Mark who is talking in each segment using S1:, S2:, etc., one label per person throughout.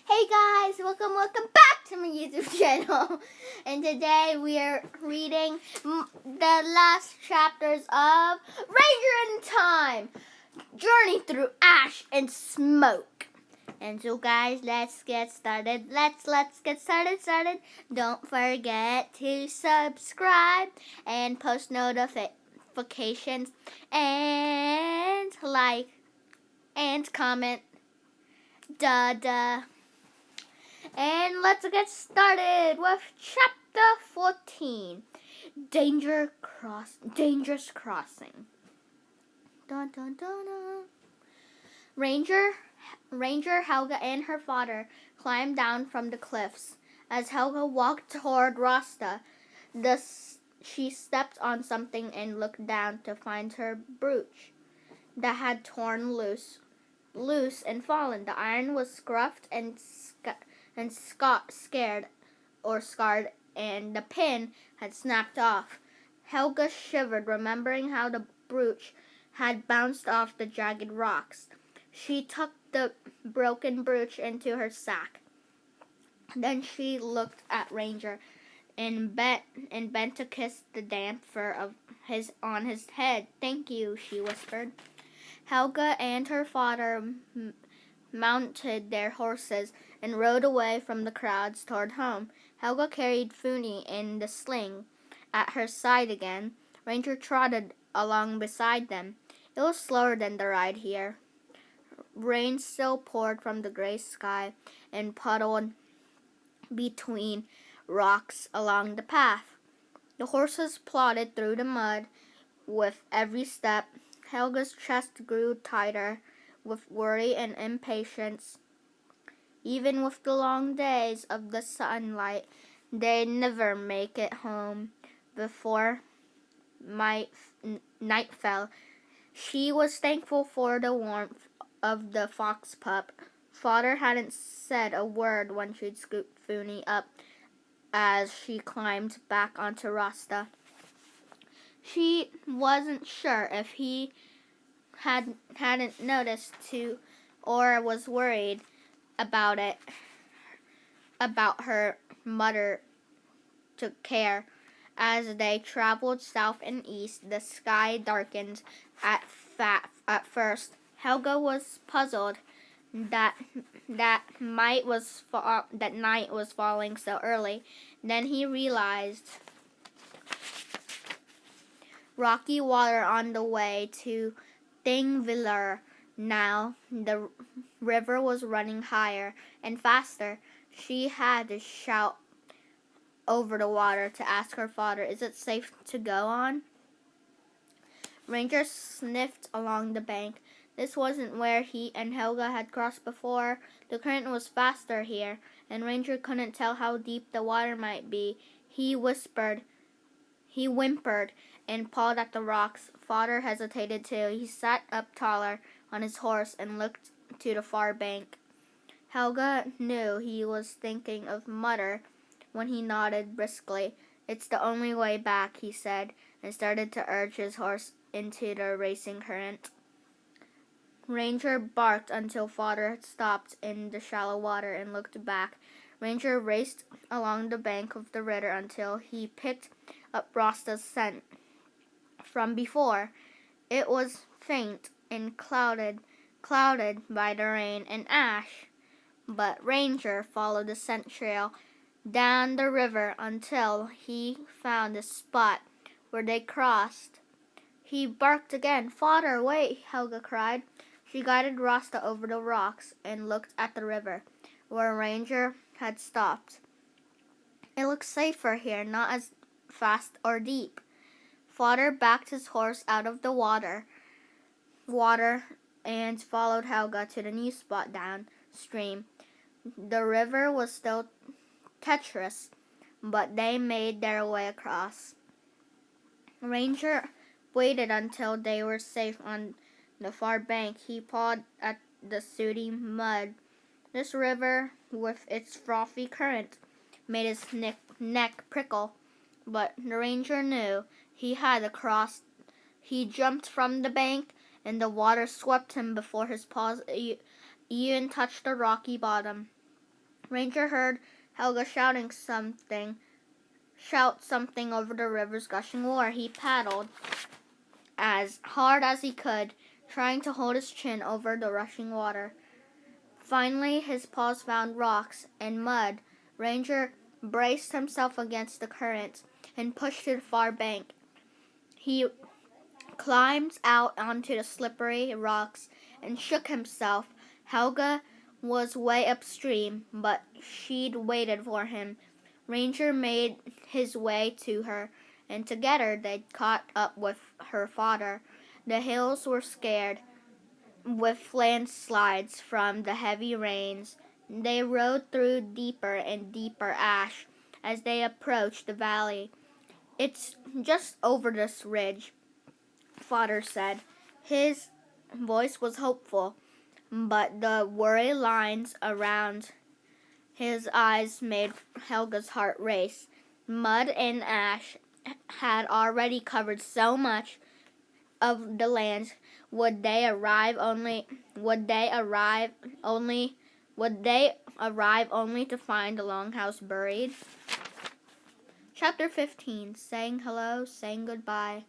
S1: Hey guys, welcome back to my YouTube channel. And today we are reading the last chapters of Ranger in Time, Journey Through Ash and Smoke. And so guys, let's get started. Let's get started. Don't forget to subscribe and post notifications and like and comment. Duh. And let's get started with chapter 14. Dangerous crossing. Dun. Ranger Helga and her father climbed down from the cliffs. As Helga walked toward Rasta, she stepped on something and looked down to find her brooch that had torn loose and fallen. The iron was scuffed and scarred, and the pin had snapped off. Helga shivered, remembering how the brooch had bounced off the jagged rocks. She tucked the broken brooch into her sack. Then she looked at Ranger and bent to kiss the damp fur on his head. "Thank you," she whispered. Helga and her father mounted their horses and rode away from the crowds toward home. Helga carried Funi in the sling at her side again. Ranger trotted along beside them. It was slower than the ride here. Rain still poured from the gray sky and puddled between rocks along the path. The horses plodded through the mud with every step. Helga's chest grew tighter with worry and impatience. Even with the long days of the sunlight, they'd never make it home before night fell. She was thankful for the warmth of the fox pup. Father hadn't said a word when she'd scooped Funi up as she climbed back onto Rasta. She wasn't sure if he hadn't noticed or was worried about her mother took care. As they traveled south and east, the sky darkened at first. Helga was puzzled that night was falling so early. Then he realized rocky water on the way to Thingvellir. Now the river was running higher and faster. She had to shout over the water to ask her father, "Is it safe to go on?" Ranger sniffed along the bank. This wasn't where he and Helga had crossed before. The current was faster here, and Ranger couldn't tell how deep the water might be. He whimpered and pawed at the rocks. Father hesitated too. He sat up taller on his horse and looked to the far bank. Helga knew he was thinking of Mother when he nodded briskly. "It's the only way back," he said, and started to urge his horse into the racing current. Ranger barked until Father stopped in the shallow water and looked back. Ranger raced along the bank of the river until he picked up Rasta's scent from before. It was faint and clouded by the rain and ash, but Ranger followed the scent trail down the river until he found the spot where they crossed. He barked again. "Father, wait!" Helga cried. She guided Rasta over the rocks and looked at the river, where Ranger had stopped. "It looks safer here, not as fast or deep." Father backed his horse out of the water and followed Helga to the new spot downstream. The river was still treacherous, but they made their way across. Ranger waited until they were safe on the far bank. He pawed at the sooty mud. This river, with its frothy current, made his neck prickle, but the Ranger knew he had to cross. He jumped from the bank, and the water swept him before his paws even touched the rocky bottom. Ranger heard Helga shout something over the river's gushing water. He paddled as hard as he could, trying to hold his chin over the rushing water. Finally, his paws found rocks and mud. Ranger braced himself against the current and pushed to the far bank. He climbed out onto the slippery rocks and shook himself. Helga was way upstream, but she'd waited for him. Ranger made his way to her, and together they caught up with her father. The hills were scared with landslides from the heavy rains. They rode through deeper and deeper ash as they approached the valley. "It's just over this ridge," father said. His voice was hopeful, but the worry lines around his eyes made Helga's heart race. Mud and ash had already covered so much of the land. Would they arrive only to find the longhouse buried? Chapter 15. Saying hello, saying goodbye.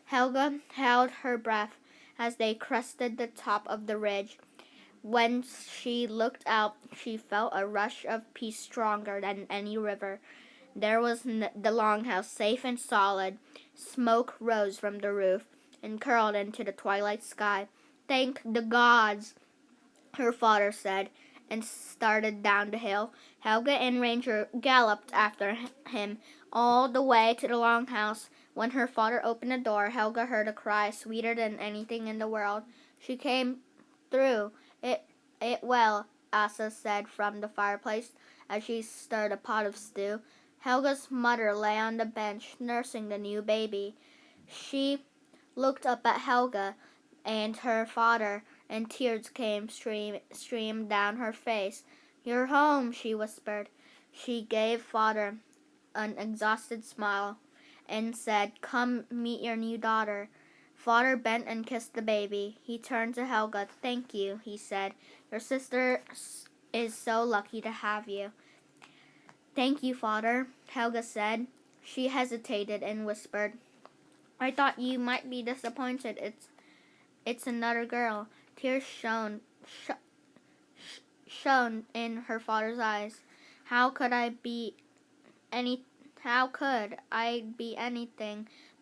S1: Helga held her breath as they crested the top of the ridge. When she looked out, she felt a rush of peace stronger than any river. There was the longhouse, safe and solid. Smoke rose from the roof and curled into the twilight sky. "Thank the gods," her father said, and started down the hill. Helga and Ranger galloped after him all the way to the longhouse. When her father opened the door, Helga heard a cry sweeter than anything in the world. "She came through it well," Asa said from the fireplace as she stirred a pot of stew. Helga's mother lay on the bench nursing the new baby. She looked up at Helga and her father, and tears streamed down her face. "You're home," she whispered. She gave father an exhausted smile and said, "Come meet your new daughter." Father bent and kissed the baby. He turned to Helga. "Thank you," he said. "Your sister is so lucky to have you." "Thank you, father," Helga said. She hesitated and whispered, "I thought you might be disappointed. It's another girl." Tears shone in her father's eyes. How could I be anything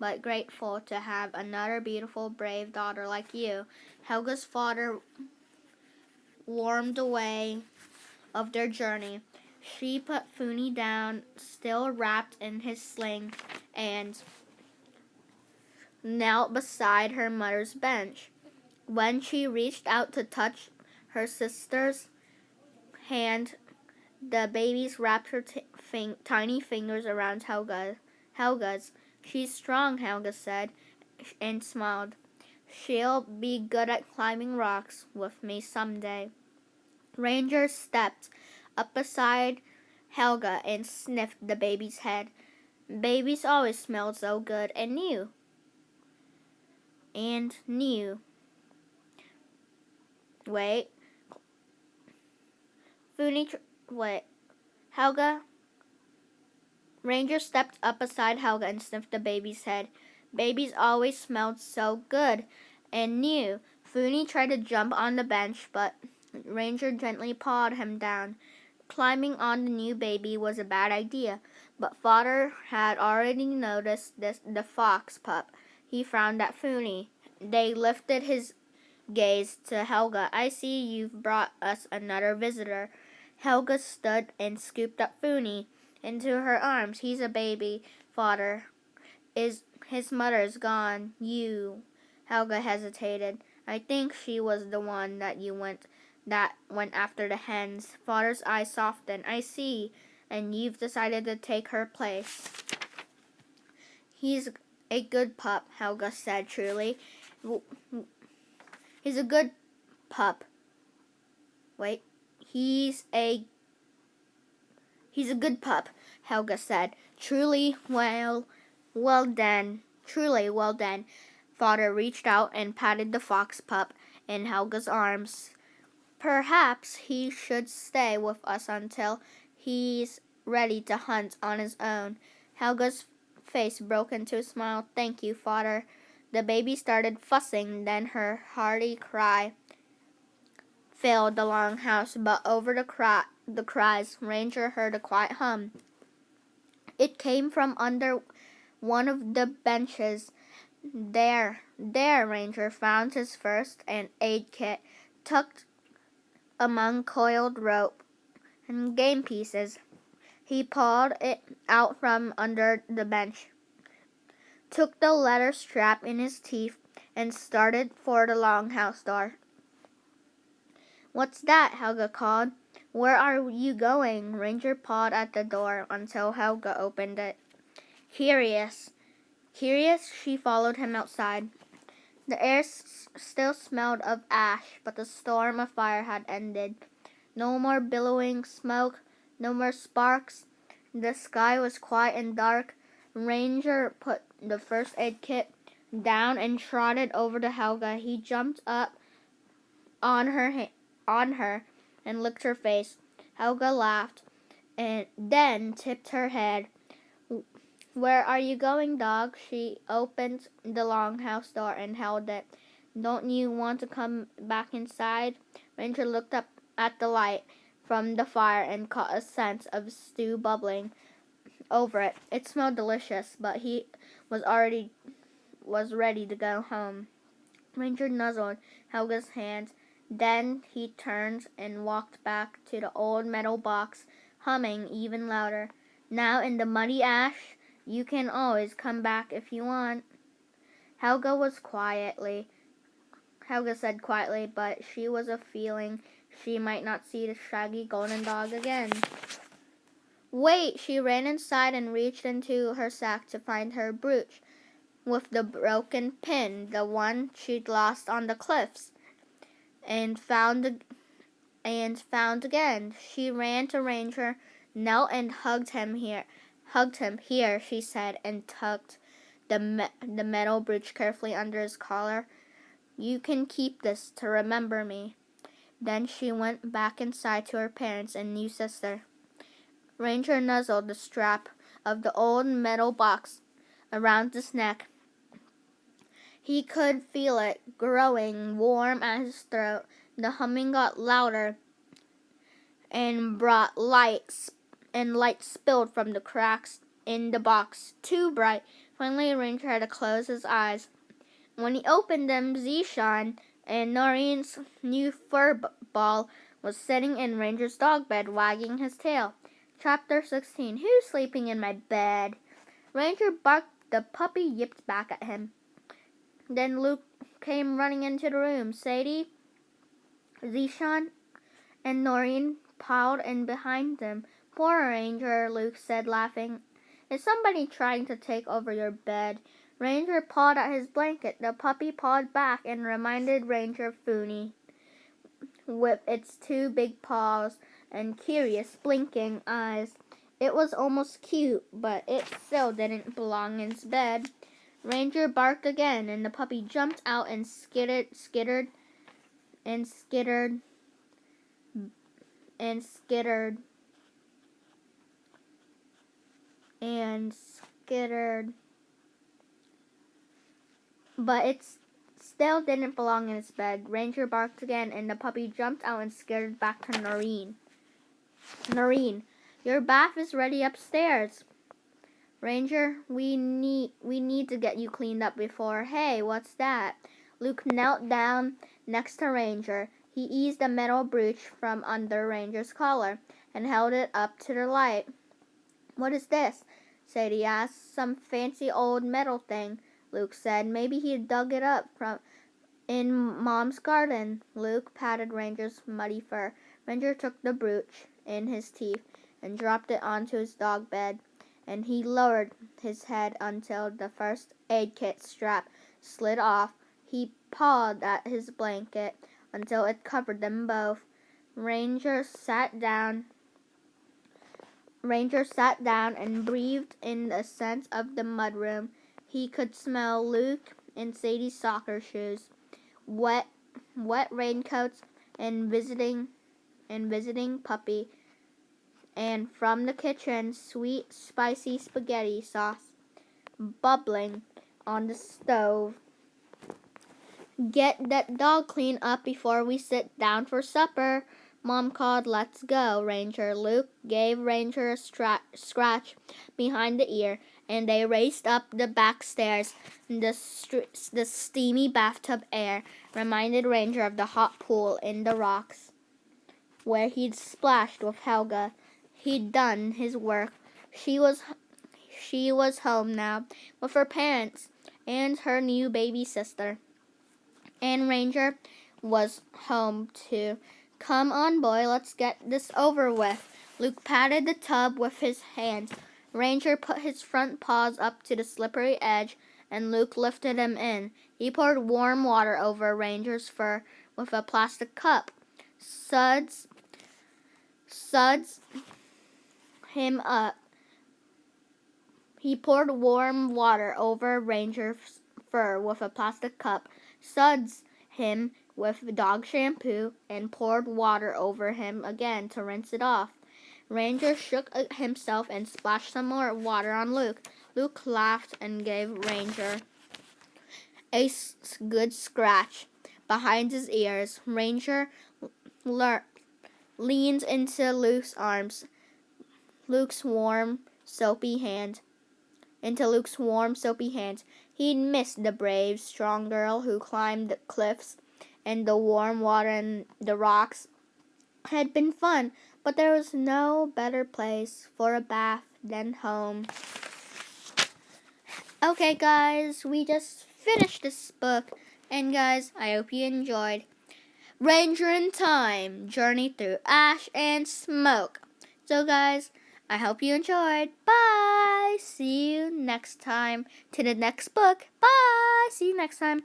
S1: but grateful to have another beautiful, brave daughter like you?" Helga's father warmed away of their journey. She put Funi down, still wrapped in his sling, and knelt beside her mother's bench. When she reached out to touch her sister's hand, the babies wrapped her tiny fingers around Helga's. "She's strong," Helga said, and smiled. "She'll be good at climbing rocks with me someday." Ranger stepped up beside Helga and sniffed the baby's head. Babies always smelled so good and new. Wait. Helga. Ranger stepped up beside Helga and sniffed the baby's head. Babies always smelled so good and new. Funi tried to jump on the bench, but Ranger gently pawed him down. Climbing on the new baby was a bad idea, but father had already noticed the fox pup. He frowned at Funi. They lifted his gaze to Helga. "I see you've brought us another visitor." Helga stood and scooped up Funi into her arms. "He's a baby, father. His mother's gone. Helga hesitated. "I think she was the one that went after the hens." Father's eyes softened. "I see, and you've decided to take her place." "He's a good pup," Helga said truly. "He's a good pup. Wait. He's a good pup," Helga said. Truly well done. Father reached out and patted the fox pup in Helga's arms. Perhaps he should stay with us until he's ready to hunt on his own. Helga's face broke into a smile. Thank you, father. The baby started fussing, then her hearty cry filled the long house, but over the cries, Ranger heard a quiet hum. It came from under one of the benches. There, Ranger found his first aid kit, tucked among coiled rope and game pieces. He pulled it out from under the bench, took the leather strap in his teeth, and started for the longhouse door. What's that? Helga called. Where are you going? Ranger pawed at the door until Helga opened it. Curious, she followed him outside. The air still smelled of ash, but the storm of fire had ended. No more billowing smoke, no more sparks. The sky was quiet and dark. Ranger put the first aid kit down and trotted over to Helga. He jumped up on her and licked her face. Helga laughed and then tipped her head. Where are you going, dog? She opened the longhouse door and held it. Don't you want to come back inside? Ranger looked up at the light from the fire and caught a scent of stew bubbling over it. It smelled delicious, but he was ready to go home. Ranger nuzzled Helga's hand. Then he turned and walked back to the old metal box, humming even louder. Now in the muddy ash, you can always come back if you want. Helga said quietly, but she was a feeling she might not see the shaggy golden dog again. Wait! She ran inside and reached into her sack to find her brooch with the broken pin, the one she'd lost on the cliffs, and found again. She ran to Ranger, knelt and hugged him. Here, she said, and tucked the metal brooch carefully under his collar. You can keep this to remember me. Then she went back inside to her parents and new sister. Ranger nuzzled the strap of the old metal box around his neck. He could feel it growing warm at his throat. The humming got louder and brought light spilled from the cracks in the box, too bright. Finally, Ranger had to close his eyes. When he opened them, Zishan and Noreen's new fur ball was sitting in Ranger's dog bed, wagging his tail. Chapter 16. Who's sleeping in my bed? Ranger barked. The puppy yipped back at him. Then Luke came running into the room. Sadie, Zishan, and Noreen piled in behind them. Poor Ranger, Luke said, laughing. Is somebody trying to take over your bed? Ranger pawed at his blanket. The puppy pawed back and reminded Ranger of Foony, with its two big paws and curious blinking eyes. It was almost cute, but it still didn't belong in his bed. Ranger barked again, and the puppy jumped out and skittered but it still didn't belong in its bed. Ranger barked again, and the puppy jumped out and skittered back to Noreen. Noreen, your bath is ready upstairs. Ranger, we need to get you cleaned up before. Hey, what's that? Luke knelt down next to Ranger. He eased a metal brooch from under Ranger's collar and held it up to the light. What is this? Sadie asked. Some fancy old metal thing, Luke said. Maybe he dug it up from in Mom's garden. Luke patted Ranger's muddy fur. Ranger took the brooch in his teeth and dropped it onto his dog bed, and he lowered his head until the first aid kit strap slid off. He pawed at his blanket until it covered them both. Ranger sat down and breathed in the scent of the mudroom. He could smell Luke and Sadie's soccer shoes, wet raincoats, and visiting puppy, and from the kitchen, sweet, spicy spaghetti sauce bubbling on the stove. Get that dog cleaned up before we sit down for supper, Mom called. Let's go, Ranger. Luke gave Ranger a scratch behind the ear, and they raced up the back stairs. The steamy bathtub air reminded Ranger of the hot pool in the rocks, where he'd splashed with Helga. He'd done his work. She was home now with her parents and her new baby sister. And Ranger was home too. Come on, boy, let's get this over with. Luke patted the tub with his hands. Ranger put his front paws up to the slippery edge, and Luke lifted him in. He poured warm water over Ranger's fur with a plastic cup. Suds him up. He poured warm water over Ranger's fur with a plastic cup, suds him with dog shampoo, and poured water over him again to rinse it off. Ranger shook himself and splashed some more water on Luke. Luke laughed and gave Ranger a good scratch behind his ears. Ranger leaned into Luke's arms, Luke's warm, soapy hand. He'd missed the brave, strong girl who climbed the cliffs, and the warm water and the rocks had been fun, but there was no better place for a bath than home. Okay, guys, we just finished this book, and guys, I hope you enjoyed. Ranger in Time, Journey Through Ash and Smoke. So, guys, I hope you enjoyed. Bye! See you next time to the next book. Bye! See you next time.